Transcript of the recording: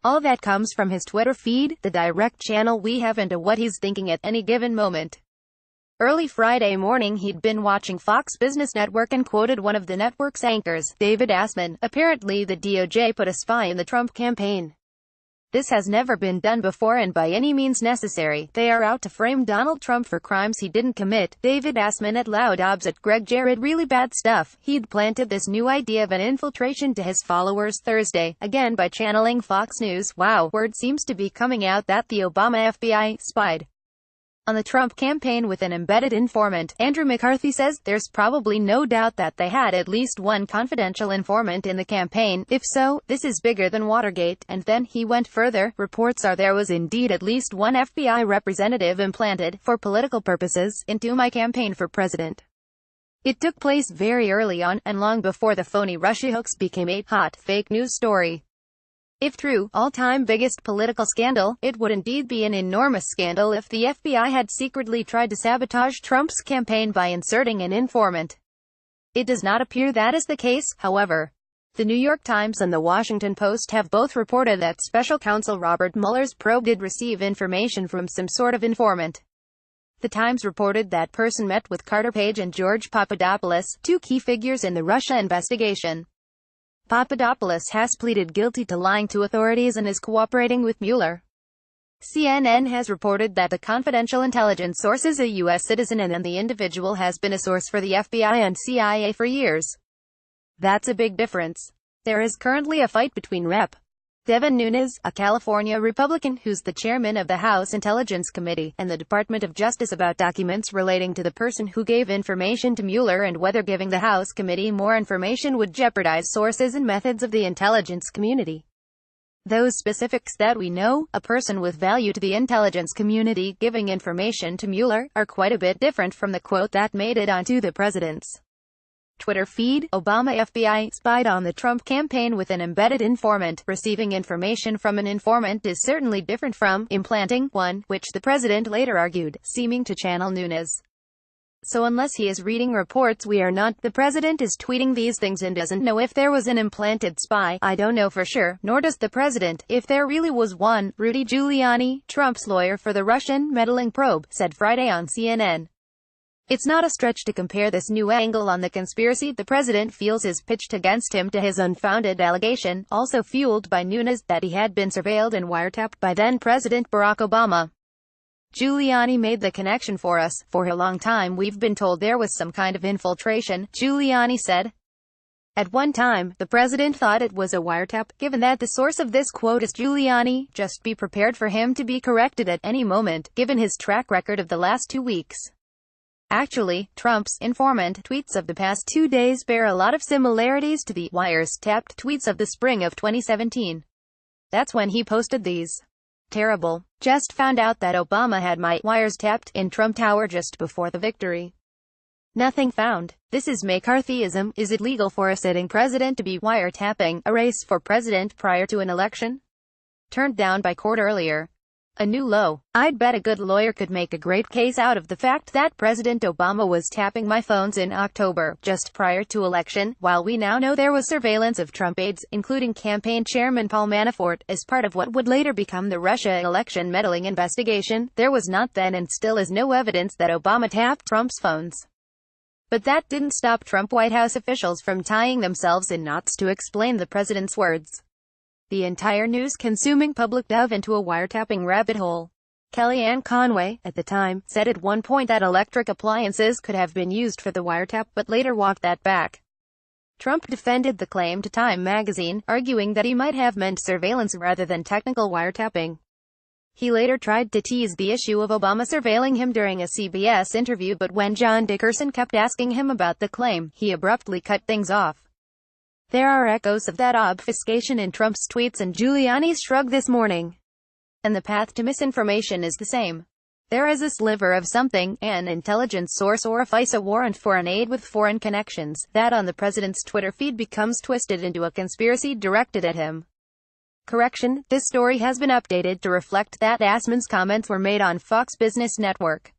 All that comes from his Twitter feed, the direct channel we have into what he's thinking at any given moment. Early Friday morning he'd been watching Fox Business Network and quoted one of the network's anchors, David Assman. Apparently the DOJ put a spy in the Trump campaign. This has never been done before and by any means necessary. They are out to frame Donald Trump for crimes he didn't commit. David Assman at Loud Obs at Greg Jared. Really bad stuff. He'd planted this new idea of an infiltration to his followers Thursday, again by channeling Fox News. Wow, word seems to be coming out that the Obama FBI spied on the Trump campaign with an embedded informant. Andrew McCarthy says, there's probably no doubt that they had at least one confidential informant in the campaign. If so, this is bigger than Watergate. And then he went further. Reports are there was indeed at least one FBI representative implanted, for political purposes, into my campaign for president. It took place very early on, and long before the phony Russia hoax became a hot fake news story. If true, all-time biggest political scandal, it would indeed be an enormous scandal if the FBI had secretly tried to sabotage Trump's campaign by inserting an informant. It does not appear that is the case, however. The New York Times and the Washington Post have both reported that special counsel Robert Mueller's probe did receive information from some sort of informant. The Times reported that person met with Carter Page and George Papadopoulos, two key figures in the Russia investigation. Papadopoulos has pleaded guilty to lying to authorities and is cooperating with Mueller. CNN has reported that the confidential intelligence source is a U.S. citizen and the individual has been a source for the FBI and CIA for years. That's a big difference. There is currently a fight between Rep. Devin Nunes, a California Republican who's the chairman of the House Intelligence Committee, and the Department of Justice about documents relating to the person who gave information to Mueller and whether giving the House committee more information would jeopardize sources and methods of the intelligence community. Those specifics that we know, a person with value to the intelligence community giving information to Mueller, are quite a bit different from the quote that made it onto the president's Twitter feed. Obama FBI spied on the Trump campaign with an embedded informant. Receiving information from an informant is certainly different from implanting one, which the president later argued, seeming to channel Nunes. So unless he is reading reports we are not, the president is tweeting these things and doesn't know if there was an implanted spy. I don't know for sure, nor does the president, if there really was one. Rudy Giuliani, Trump's lawyer for the Russian meddling probe, said Friday on CNN. It's not a stretch to compare this new angle on the conspiracy the president feels is pitched against him to his unfounded allegation, also fueled by Nunes, that he had been surveilled and wiretapped by then-President Barack Obama. Giuliani made the connection for us. For a long time we've been told there was some kind of infiltration, Giuliani said. At one time, the president thought it was a wiretap. Given that the source of this quote is Giuliani, just be prepared for him to be corrected at any moment, given his track record of the last 2 weeks. Actually, Trump's informant tweets of the past 2 days bear a lot of similarities to the wiretapped tweets of the spring of 2017. That's when he posted these. Terrible. Just found out that Obama had my wires tapped in Trump Tower just before the victory. Nothing found. This is McCarthyism. Is it legal for a sitting president to be wiretapping a race for president prior to an election? Turned down by court earlier. A new low. I'd bet a good lawyer could make a great case out of the fact that President Obama was tapping my phones in October, just prior to election, while we now know there was surveillance of Trump aides, including campaign chairman Paul Manafort, as part of what would later become the Russia election meddling investigation. There was not then and still is no evidence that Obama tapped Trump's phones. But that didn't stop Trump White House officials from tying themselves in knots to explain the president's words. The entire news-consuming public dove into a wiretapping rabbit hole. Kellyanne Conway, at the time, said at one point that electric appliances could have been used for the wiretap, but later walked that back. Trump defended the claim to Time magazine, arguing that he might have meant surveillance rather than technical wiretapping. He later tried to tease the issue of Obama surveilling him during a CBS interview, but when John Dickerson kept asking him about the claim, he abruptly cut things off. There are echoes of that obfuscation in Trump's tweets and Giuliani's shrug this morning. And the path to misinformation is the same. There is a sliver of something, an intelligence source or a FISA warrant for an aide with foreign connections, that on the president's Twitter feed becomes twisted into a conspiracy directed at him. Correction, this story has been updated to reflect that Assman's comments were made on Fox Business Network.